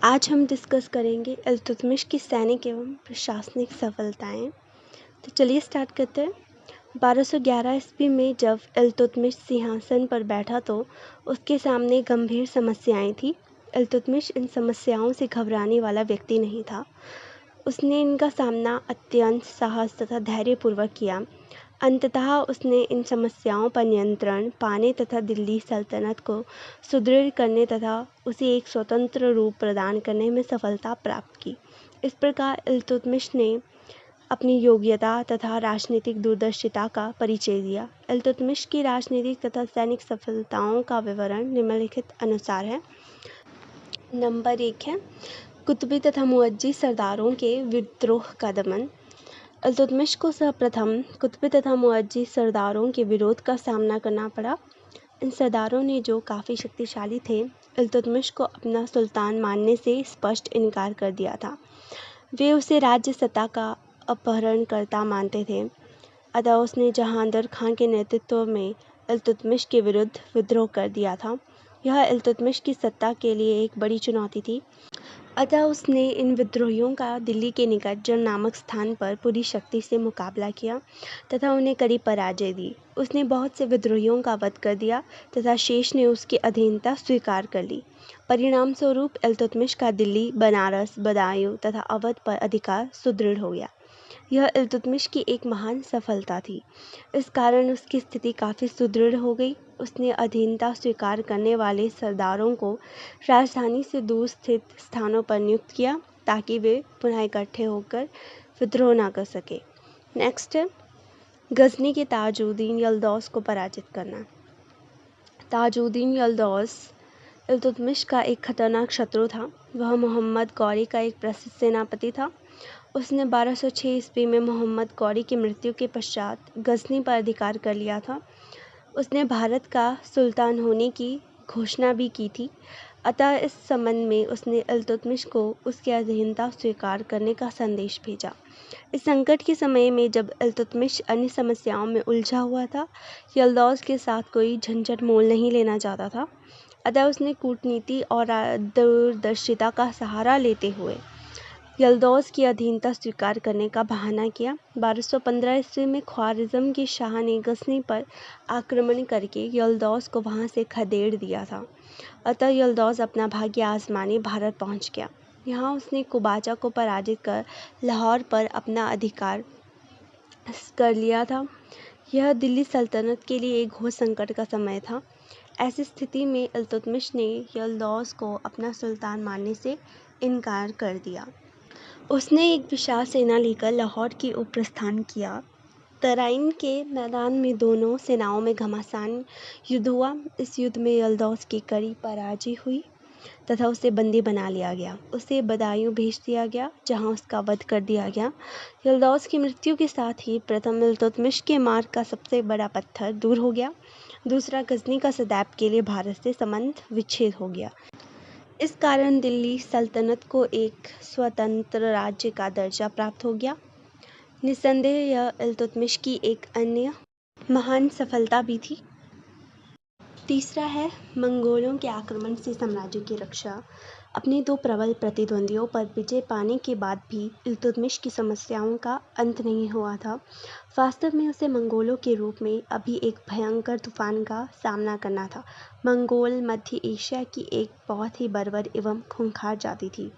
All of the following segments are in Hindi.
आज हम डिस्कस करेंगे इल्तुतमिश की सैनिक एवं प्रशासनिक सफलताएं। तो चलिए स्टार्ट करते हैं। 1211 ईस्वी में जब इल्तुतमिश सिंहासन पर बैठा तो उसके सामने गंभीर समस्याएं थी। इल्तुतमिश इन समस्याओं से घबराने वाला व्यक्ति नहीं था। उसने इनका सामना अत्यंत साहस तथा धैर्यपूर्वक किया। अंततः उसने इन समस्याओं पर नियंत्रण पाने तथा दिल्ली सल्तनत को सुदृढ़ करने तथा उसे एक स्वतंत्र रूप प्रदान करने में सफलता प्राप्त की। इस प्रकार इल्तुतमिश ने अपनी योग्यता तथा राजनीतिक दूरदर्शिता का परिचय दिया। इल्तुतमिश की राजनीतिक तथा सैनिक सफलताओं का विवरण निम्नलिखित अनुसार है। नंबर 1 है कुतुबी तथा मुअज्जी सरदारों के विद्रोह का दमन। इल्तुतमिश को सर्वप्रथम कुतुबी तथा मुअज्जी सरदारों के विरोध का सामना करना पड़ा। इन सरदारों ने, जो काफ़ी शक्तिशाली थे, इल्तुतमिश को अपना सुल्तान मानने से स्पष्ट इनकार कर दिया था। वे उसे राज्य सत्ता का अपहरणकर्ता मानते थे। अतः उसने जहांगीर खान के नेतृत्व में इल्तुतमिश के विरुद्ध विद्रोह कर दिया था। यह इल्तुतमिश की सत्ता के लिए एक बड़ी चुनौती थी। अतः उसने इन विद्रोहियों का दिल्ली के निकट जल नामक स्थान पर पूरी शक्ति से मुकाबला किया तथा उन्हें कड़ी पराजय दी। उसने बहुत से विद्रोहियों का वध कर दिया तथा शेष ने उसकी अधीनता स्वीकार कर ली। परिणाम स्वरूप इल्तुतमिश का दिल्ली, बनारस, बदायूं तथा अवध पर अधिकार सुदृढ़ हो गया। यह इल्तुतमिश की एक महान सफलता थी। इस कारण उसकी स्थिति काफ़ी सुदृढ़ हो गई। उसने अधीनता स्वीकार करने वाले सरदारों को राजधानी से दूर स्थित स्थानों पर नियुक्त किया ताकि वे पुनः इकट्ठे होकर विद्रोह न कर सके। नेक्स्ट है गजनी के ताजुद्दीन यल्दौस को पराजित करना। ताजुद्दीन यल्दौस इल्तुतमिश का एक खतरनाक शत्रु था। वह मोहम्मद गौरी का एक प्रसिद्ध सेनापति था। उसने 1206 ईस्वी में मोहम्मद गौरी की मृत्यु के पश्चात गजनी पर अधिकार कर लिया था। उसने भारत का सुल्तान होने की घोषणा भी की थी। अतः इस संबंध में उसने इल्तुतमिश को उसकी अधीनता स्वीकार करने का संदेश भेजा। इस संकट के समय में जब इल्तुतमिश अन्य समस्याओं में उलझा हुआ था, यल्दौस के साथ कोई झंझट मोल नहीं लेना चाहता था। अतः उसने कूटनीति और दूरदर्शिता का सहारा लेते हुए यल्दौस की अधीनता स्वीकार करने का बहाना किया। 1215 ईस्वी में ख्वारिज़्म के शाह ने गजनी पर आक्रमण करके यल्दौस को वहां से खदेड़ दिया था। अतः यल्दौस अपना भाग्य आजमाने भारत पहुंच गया। यहाँ उसने कुबाचा को पराजित कर लाहौर पर अपना अधिकार कर लिया था। यह दिल्ली सल्तनत के लिए एक घोर संकट का समय था। ऐसी स्थिति में इल्तुतमिश ने यल्दौस को अपना सुल्तान मानने से इनकार कर दिया। उसने एक विशाल सेना लेकर लाहौर की ओर प्रस्थान किया। तराइन के मैदान में दोनों सेनाओं में घमासान युद्ध हुआ। इस युद्ध में यल्दौस की कड़ी पराजय हुई तथा उसे बंदी बना लिया गया। उसे बदायूं भेज दिया गया, जहां उसका वध कर दिया गया। यल्दौस की मृत्यु के साथ ही प्रथम इल्तुतमिश के मार्ग का सबसे बड़ा पत्थर दूर हो गया। दूसरा, गजनी का सदैव के लिए भारत से संबंध विच्छेद हो गया। इस कारण दिल्ली सल्तनत को एक स्वतंत्र राज्य का दर्जा प्राप्त हो गया। निस्संदेह यह इल्तुतमिश की एक अन्य महान सफलता भी थी। तीसरा है मंगोलों के आक्रमण से साम्राज्य की रक्षा। अपने दो प्रबल प्रतिद्वंदियों पर विजय पाने के बाद भी इल्तुतमिश की समस्याओं का अंत नहीं हुआ था। वास्तव में उसे मंगोलों के रूप में अभी एक भयंकर तूफान का सामना करना था। मंगोल मध्य एशिया की एक बहुत ही बर्बर एवं खूंखार जाति थी।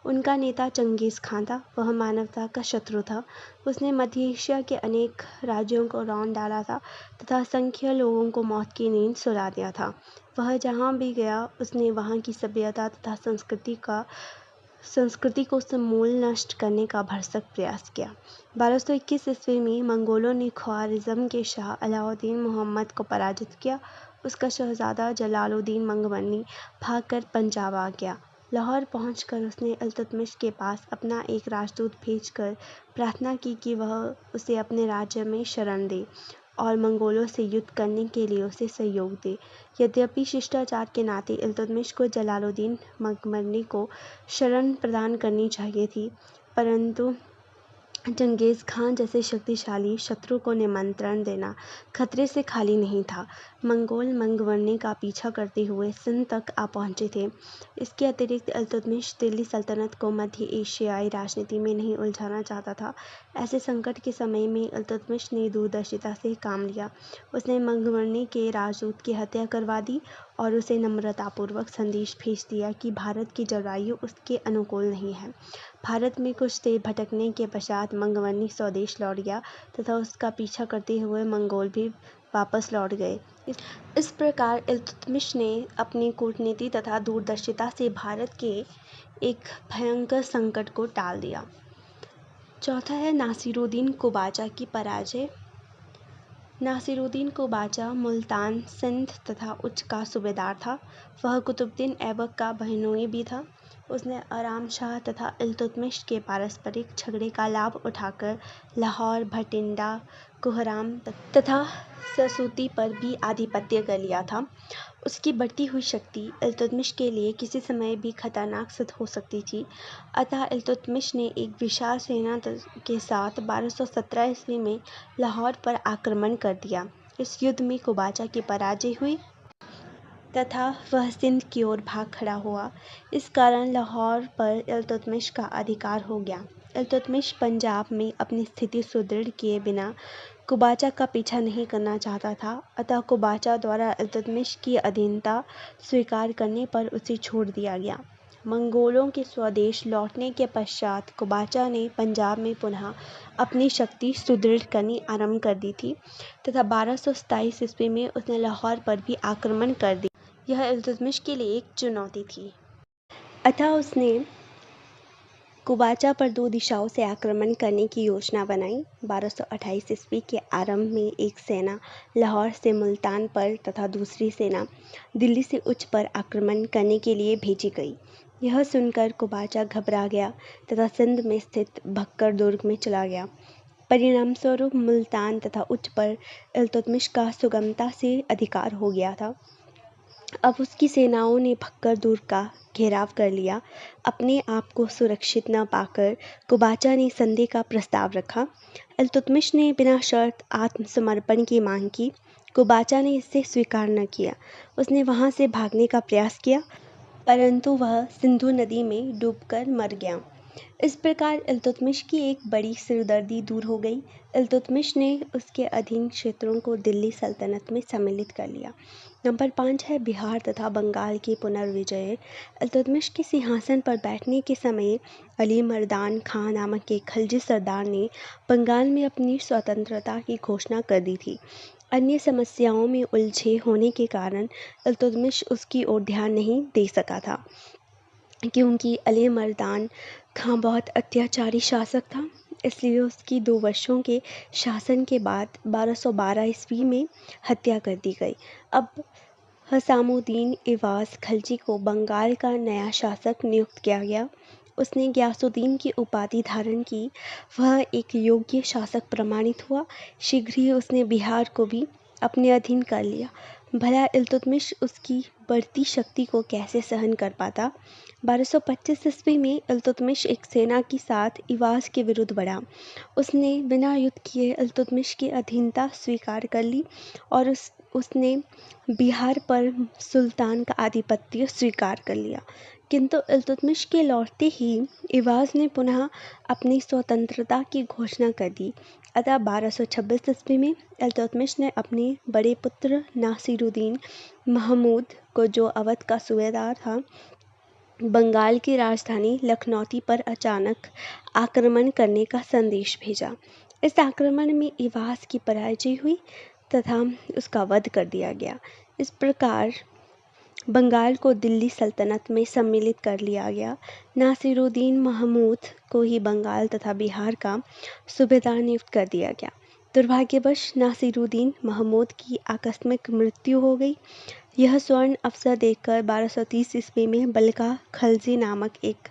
उनका नेता चंगेज़ खान था। वह मानवता का शत्रु था। उसने मध्य एशिया के अनेक राज्यों को रौंद डाला था तथा असंख्य लोगों को मौत की नींद सुला दिया था। वह जहाँ भी गया उसने वहाँ की सभ्यता तथा संस्कृति को समूल नष्ट करने का भरसक प्रयास किया। 1221 ईस्वी में मंगोलों ने ख्वारिज़्म के शाह अलाउद्दीन मोहम्मद को पराजित किया। उसका शहजादा जलालुद्दीन मंगवनी भागकर पंजाब आ गया। लाहौर पहुंचकर उसने इल्तुतमिश के पास अपना एक राजदूत भेजकर प्रार्थना की कि वह उसे अपने राज्य में शरण दे और मंगोलों से युद्ध करने के लिए उसे सहयोग दे। यद्यपि शिष्टाचार के नाते इल्तुतमिश को जलालुद्दीन मंगवनी को शरण प्रदान करनी चाहिए थी, परंतु चंगेज़ खान जैसे शक्तिशाली शत्रु को निमंत्रण देना खतरे से खाली नहीं था। मंगोल मंगवर्णी का पीछा करते हुए सिंध तक आ पहुंचे थे। इसके अतिरिक्त इल्तुतमिश दिल्ली सल्तनत को मध्य एशियाई राजनीति में नहीं उलझाना चाहता था। ऐसे संकट के समय में इल्तुतमिश ने दूरदर्शिता से काम लिया। उसने मंगवर्णी के राजदूत की हत्या करवा दी और उसे नम्रतापूर्वक संदेश भेज दिया कि भारत की जलवायु उसके अनुकूल नहीं है। भारत में कुछ देर भटकने के पश्चात मंगवर्णी स्वदेश लौट गया तथा उसका पीछा करते हुए मंगोल भी वापस लौट गए। इस प्रकार इल्तुतमिश ने अपनी कूटनीति तथा दूरदर्शिता से भारत के एक भयंकर संकट को टाल दिया। चौथा है नासिरुद्दीन कुबाचा की पराजय। नासिरुद्दीन कुबाचा मुल्तान, सिंध तथा उच्च का सूबेदार था। वह कुतुबुद्दीन ऐबक का बहनोई भी था। उसने आराम शाह तथा इल्तुतमिश के पारस्परिक झगड़े का लाभ उठाकर लाहौर, भटिंडा, कुहराम तथा सरसूती पर भी आधिपत्य कर लिया था। उसकी बढ़ती हुई शक्ति इल्तुतमिश के लिए किसी समय भी खतरनाक सिद्ध हो सकती थी। अतः इल्तुतमिश ने एक विशाल सेना के साथ 1217 ईस्वी में लाहौर पर आक्रमण कर दिया। इस युद्ध में कुबाचा की पराजय हुई तथा वह सिंध की ओर भाग खड़ा हुआ। इस कारण लाहौर पर इल्तुतमिश का अधिकार हो गया। इल्तुतमिश पंजाब में अपनी स्थिति सुदृढ़ किए बिना कुबाचा का पीछा नहीं करना चाहता था। अतः कुबाचा द्वारा इल्तुतमिश की अधीनता स्वीकार करने पर उसे छोड़ दिया गया। मंगोलों के स्वदेश लौटने के पश्चात कुबाचा ने पंजाब में पुनः अपनी शक्ति सुदृढ़ करनी आरंभ कर दी थी तथा 1227 ईस्वी में उसने लाहौर पर भी आक्रमण कर दिया। यह इल्तुतमिश के लिए एक चुनौती थी। अतः उसने कुबाचा पर 2 दिशाओं से आक्रमण करने की योजना बनाई। 1228 ईस्वी के आरंभ में एक सेना लाहौर से मुल्तान पर तथा दूसरी सेना दिल्ली से उच्च पर आक्रमण करने के लिए भेजी गई। यह सुनकर कुबाचा घबरा गया तथा सिंध में स्थित भक्कर दुर्ग में चला गया। परिणामस्वरूप मुल्तान तथा उच्च पर इल्तुतमिश का सुगमता से अधिकार हो गया था। अब उसकी सेनाओं ने भक्कर दुर्ग का घेराव कर लिया। अपने आप को सुरक्षित न पाकर कुबाचा ने संधि का प्रस्ताव रखा। इल्तुतमिश ने बिना शर्त आत्मसमर्पण की मांग की। कुबाचा ने इसे स्वीकार न किया। उसने वहां से भागने का प्रयास किया, परंतु वह सिंधु नदी में डूबकर मर गया। इस प्रकार इल्तुतमिश की एक बड़ी सिरदर्दी दूर हो गई। इल्तुतमिश ने उसके अधीन क्षेत्रों को दिल्ली सल्तनत में सम्मिलित कर लिया। नंबर 5 है बिहार तथा बंगाल की पुनर्विजय। इल्तुतमिश के सिंहासन पर बैठने के समय अली मर्दान खां नामक एक खलजी सरदार ने बंगाल में अपनी स्वतंत्रता की घोषणा कर दी थी। अन्य समस्याओं में उलझे होने के कारण इल्तुतमिश उसकी ओर ध्यान नहीं दे सका था, क्योंकि अली मर्दान खां बहुत अत्याचारी शासक था। इसलिए उसकी 2 वर्षों के शासन के बाद 1212 ईस्वी में हत्या कर दी गई। अब हसामुद्दीन इवाज़ खलजी को बंगाल का नया शासक नियुक्त किया गया। उसने गयासुद्दीन की उपाधि धारण की। वह एक योग्य शासक प्रमाणित हुआ। शीघ्र ही उसने बिहार को भी अपने अधीन कर लिया। भला इल्तुतमिश उसकी बढ़ती शक्ति को कैसे सहन कर पाता। 1225 ईस्वी में इल्तुतमिश एक सेना के साथ इवाज़ के विरुद्ध बढ़ा। उसने बिना युद्ध किए इल्तुतमिश की अधीनता स्वीकार कर ली और उसने बिहार पर सुल्तान का आधिपत्य स्वीकार कर लिया। किंतु इल्तुतमिश के लौटते ही इवाज़ ने पुनः अपनी स्वतंत्रता की घोषणा कर दी। अतः 1226 ईस्वी में इल्तुतमिश ने अपने बड़े पुत्र नासिरुद्दीन महमूद को, जो अवध का सूबेदार था, बंगाल की राजधानी लखनौती पर अचानक आक्रमण करने का संदेश भेजा। इस आक्रमण में इवाज़ की पराजय हुई तथा उसका वध कर दिया गया। इस प्रकार बंगाल को दिल्ली सल्तनत में सम्मिलित कर लिया गया। नासिरुद्दीन महमूद को ही बंगाल तथा बिहार का सूबेदार नियुक्त कर दिया गया। दुर्भाग्यवश नासिरुद्दीन महमूद की आकस्मिक मृत्यु हो गई। यह स्वर्ण अवसर देखकर 1230 ईस्वी में बलका खलजी नामक एक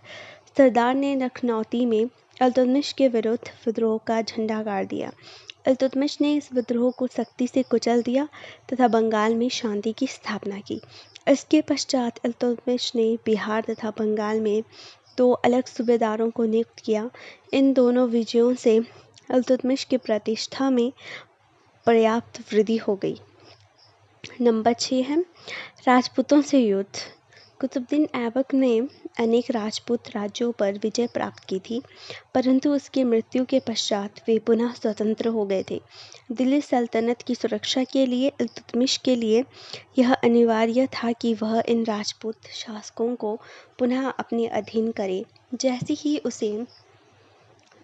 सरदार ने लखनौती में इल्तुतमिश के विरुद्ध विद्रोह का झंडा गाड़ दिया। इल्तुतमिश ने इस विद्रोह को सख्ती से कुचल दिया तथा बंगाल में शांति की स्थापना की। इसके पश्चात इल्तुतमिश ने बिहार तथा बंगाल में 2 अलग सूबेदारों को नियुक्त किया। इन दोनों विजयों से इल्तुतमिश की प्रतिष्ठा में पर्याप्त वृद्धि हो गई। नंबर 6 है राजपूतों से युद्ध। कुतुबुद्दीन ऐबक ने अनेक राजपूत राज्यों पर विजय प्राप्त की थी, परंतु उसकी मृत्यु के पश्चात वे पुनः स्वतंत्र हो गए थे। दिल्ली सल्तनत की सुरक्षा के लिए इल्तुतमिश के लिए यह अनिवार्य था कि वह इन राजपूत शासकों को पुनः अपने अधीन करे। जैसे ही उसे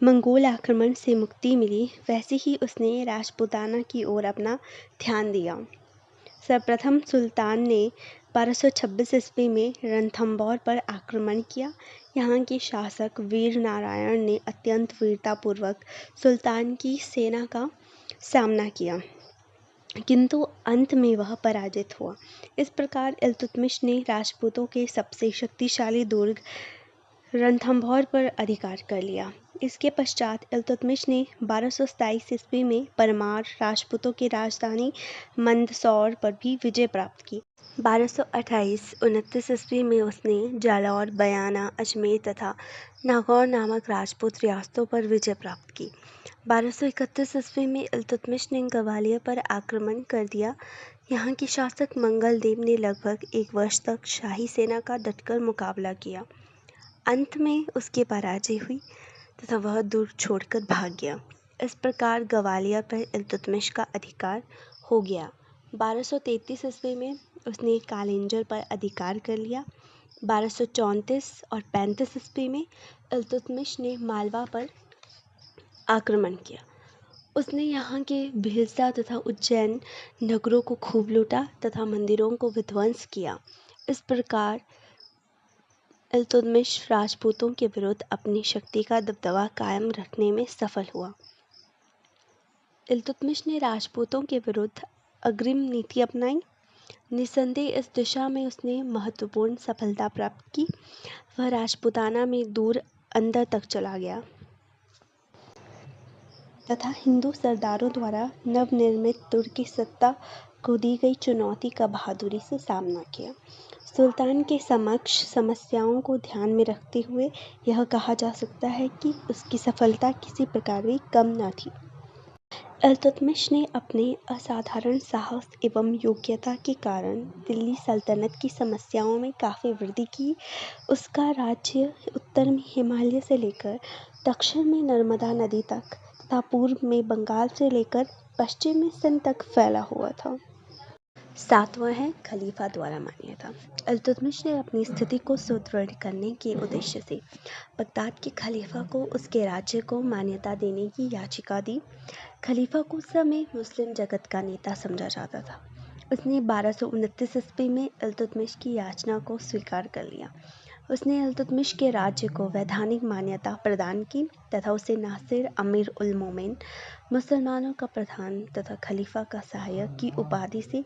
मंगोल आक्रमण से मुक्ति मिली, वैसे ही उसने राजपूताना की ओर अपना ध्यान दिया। सर्वप्रथम सुल्तान ने 1226 ईस्वी में रणथंभौर पर आक्रमण किया। यहाँ के शासक वीर नारायण ने अत्यंत वीरतापूर्वक सुल्तान की सेना का सामना किया, किंतु अंत में वह पराजित हुआ। इस प्रकार इल्तुतमिश ने राजपूतों के सबसे शक्तिशाली दुर्ग रणथंभौर पर अधिकार कर लिया। इसके पश्चात इल्तुतमिश ने 1227 ईस्वी में परमार राजपूतों की राजधानी मंदसौर पर भी विजय प्राप्त की। 1228-29 ईस्वी में उसने जालौर, बयाना, अजमेर तथा नागौर नामक राजपूत रियासतों पर विजय प्राप्त की। 1231 ईस्वी में इल्तुतमिश ने ग्वालियर पर आक्रमण कर दिया। यहाँ के शासक मंगल देव ने लगभग 1 वर्ष तक शाही सेना का डटकर मुकाबला किया। अंत में उसकी पराजय हुई तथा वह दुर्ग छोड़कर भाग गया। इस प्रकार ग्वालियर पर इल्तुतमिश का अधिकार हो गया। 1233 ईस्वी में उसने कालिंजर पर अधिकार कर लिया। 1234 और 35 ईस्वी में इल्तुतमिश ने मालवा पर आक्रमण किया। उसने यहाँ के भिलसा तथा उज्जैन नगरों को खूब लूटा तथा मंदिरों को विध्वंस किया। इस प्रकार इल्तुतमिश राजपूतों के विरुद्ध अपनी शक्ति का दबदबा कायम रखने में सफल हुआ। इल्तुतमिश ने राजपूतों के विरुद्ध अग्रिम नीति अपनाई। निस्संदेह इस दिशा में उसने महत्वपूर्ण सफलता प्राप्त की। वह राजपूताना में दूर अंदर तक चला गया तथा हिंदू सरदारों द्वारा नवनिर्मित तुर्क की सत्ता को दी गई चुनौती का बहादुरी से सामना किया। सुल्तान के समक्ष समस्याओं को ध्यान में रखते हुए यह कहा जा सकता है कि उसकी सफलता किसी प्रकार भी कम न थी। इल्तुतमिश ने अपने असाधारण साहस एवं योग्यता के कारण दिल्ली सल्तनत की समस्याओं में काफ़ी वृद्धि की। उसका राज्य उत्तर में हिमालय से लेकर दक्षिण में नर्मदा नदी तक तथा पूर्व में बंगाल से लेकर पश्चिम में सिंध तक फैला हुआ था। 7वां है खलीफा द्वारा मान्यता। इल्तुतमिश ने अपनी स्थिति को सुदृढ़ करने के उद्देश्य से बगदाद के खलीफा को उसके राज्य को मान्यता देने की याचिका दी। खलीफा को उस समय मुस्लिम जगत का नेता समझा जाता था। उसने 1229 ईस्वी में इल्तुतमिश की याचना को स्वीकार कर लिया। उसने इल्तुतमिश के राज्य को वैधानिक मान्यता प्रदान की तथा उसे नासिर अमीर उल मोमिन, मुसलमानों का प्रधान तथा खलीफा का सहायक की उपाधि से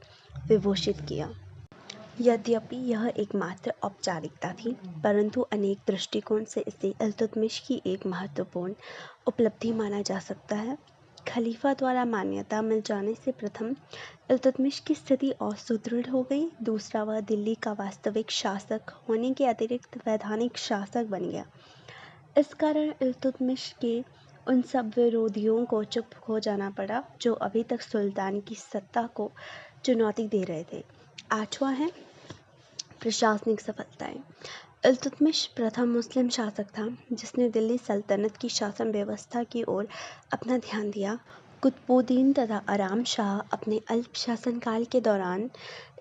विभूषित किया। यद्यपि यह एकमात्र औपचारिकता थी, परंतु अनेक दृष्टिकोण से इसे इल्तुतमिश की एक महत्वपूर्ण उपलब्धि माना जा सकता है। खलीफा द्वारा मान्यता मिल जाने से प्रथम इल्तुतमिश की स्थिति और सुदृढ़ हो गई। दूसरा, वह दिल्ली का वास्तविक शासक होने के अतिरिक्त वैधानिक शासक बन गया। इस कारण इल्तुतमिश के उन सब विरोधियों को चुप हो जाना पड़ा जो अभी तक सुल्तान की सत्ता को चुनौती दे रहे थे। 8वां है प्रशासनिक सफलताएं। इल्तुतमिश प्रथम मुस्लिम शासक था जिसने दिल्ली सल्तनत की शासन व्यवस्था की ओर अपना ध्यान दिया। कुतुबुद्दीन तथा आराम शाह अपने अल्प शासनकाल के दौरान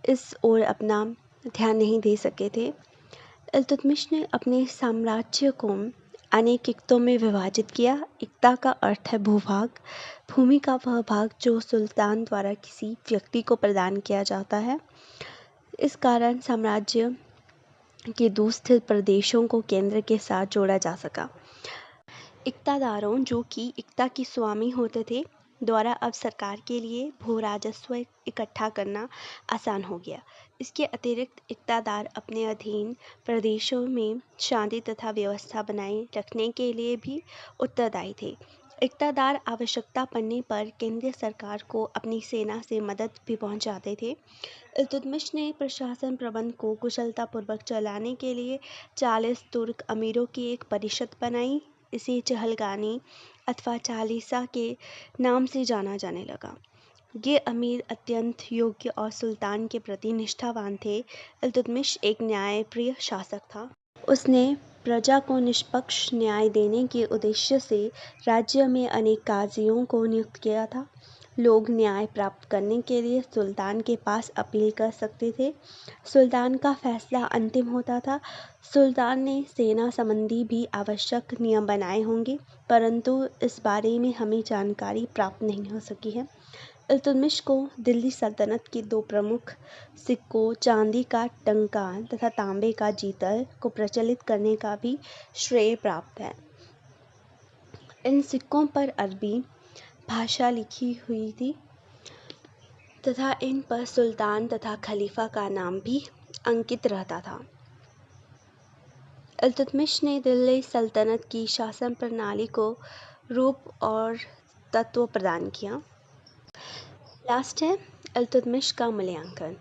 इस ओर अपना ध्यान नहीं दे सके थे। इल्तुतमिश ने अपने साम्राज्य को अनेक इक्तों में विभाजित किया। इक्ता का अर्थ है भूभाग, भूमि का वह भाग जो सुल्तान द्वारा किसी व्यक्ति को प्रदान किया जाता है। इस कारण साम्राज्य के दूरस्थित प्रदेशों को केंद्र के साथ जोड़ा जा सका। इक्तादारों जो कि इक्ता के स्वामी होते थे द्वारा अब सरकार के लिए भू राजस्व इकट्ठा करना आसान हो गया। इसके अतिरिक्त इक्तादार अपने अधीन प्रदेशों में शांति तथा व्यवस्था बनाए रखने के लिए भी उत्तरदायी थे। इक़्तिदार आवश्यकता पड़ने पर केंद्रीय सरकार को अपनी सेना से मदद भी पहुंचाते थे। इल्तुतमिश ने प्रशासन प्रबंध को कुशलतापूर्वक चलाने के लिए 40 तुर्क अमीरों की एक परिषद बनाई। इसे चहलगानी अथवा चालीसा के नाम से जाना जाने लगा। ये अमीर अत्यंत योग्य और सुल्तान के प्रति निष्ठावान थे। इल्तुतमिश एक न्यायप्रिय शासक था। उसने प्रजा को निष्पक्ष न्याय देने के उद्देश्य से राज्य में अनेक काजियों को नियुक्त किया था। लोग न्याय प्राप्त करने के लिए सुल्तान के पास अपील कर सकते थे। सुल्तान का फैसला अंतिम होता था। सुल्तान ने सेना संबंधी भी आवश्यक नियम बनाए होंगे, परंतु इस बारे में हमें जानकारी प्राप्त नहीं हो सकी है। इल्तुतमिश को दिल्ली सल्तनत के 2 प्रमुख सिक्कों, चांदी का टंका तथा तांबे का जीतल को प्रचलित करने का भी श्रेय प्राप्त है। इन सिक्कों पर अरबी भाषा लिखी हुई थी तथा इन पर सुल्तान तथा खलीफा का नाम भी अंकित रहता था। इल्तुतमिश ने दिल्ली सल्तनत की शासन प्रणाली को रूप और तत्व प्रदान किया। लास्ट है इल्तुतमिश का मूल्यांकन।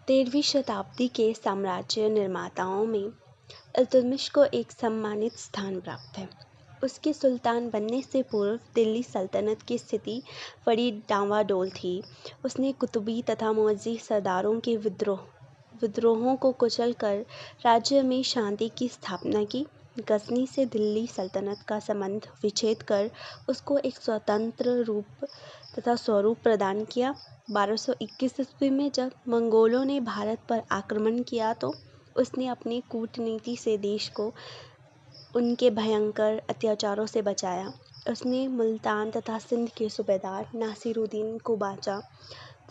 13वीं शताब्दी के साम्राज्य निर्माताओं में इल्तुतमिश को एक सम्मानित स्थान प्राप्त है। उसके सुल्तान बनने से पूर्व दिल्ली सल्तनत की स्थिति बड़ी डांवाडोल थी। उसने कुतुबी तथा मुअज़्ज़ी सरदारों के विद्रोहों को कुचलकर राज्य में शांति की स्थापना की। गजनी से दिल्ली सल्तनत का संबंध विच्छेद कर उसको एक स्वतंत्र रूप तथा स्वरूप प्रदान किया। 1221 ईस्वी में जब मंगोलों ने भारत पर आक्रमण किया तो उसने अपनी कूटनीति से देश को उनके भयंकर अत्याचारों से बचाया। उसने मुल्तान तथा सिंध के सूबेदार नासिरुद्दीन को बाचा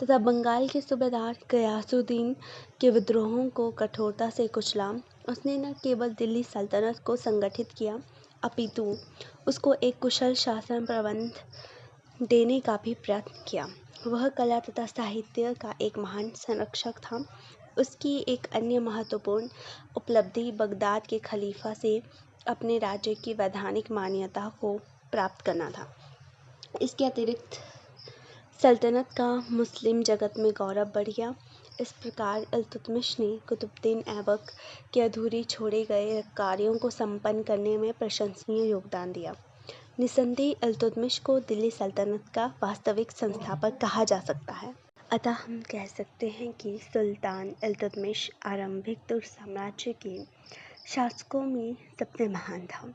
तथा बंगाल के सूबेदार गयासुद्दीन के विद्रोहों को कठोरता से कुचला। उसने न केवल दिल्ली सल्तनत को संगठित किया, अपितु उसको एक कुशल शासन प्रबंध देने का भी प्रयत्न किया। वह कला तथा साहित्य का एक महान संरक्षक था। उसकी एक अन्य महत्वपूर्ण उपलब्धि बगदाद के खलीफा से अपने राज्य की वैधानिक मान्यता को प्राप्त करना था। इसके अतिरिक्त सल्तनत का मुस्लिम जगत में गौरव बढ़ गया। इस प्रकार इल्तुतमिश ने कुतुबुद्दीन ऐबक के अधूरे छोड़े गए कार्यों को संपन्न करने में प्रशंसनीय योगदान दिया। निस्संदेह इल्तुतमिश को दिल्ली सल्तनत का वास्तविक संस्थापक कहा जा सकता है। अतः हम कह सकते हैं कि सुल्तान इल्तुतमिश आरंभिक तुर्क साम्राज्य के शासकों में सबसे महान था।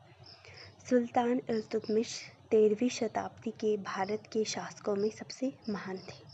सुल्तान इल्तुतमिश 13वीं शताब्दी के भारत के शासकों में सबसे महान थे।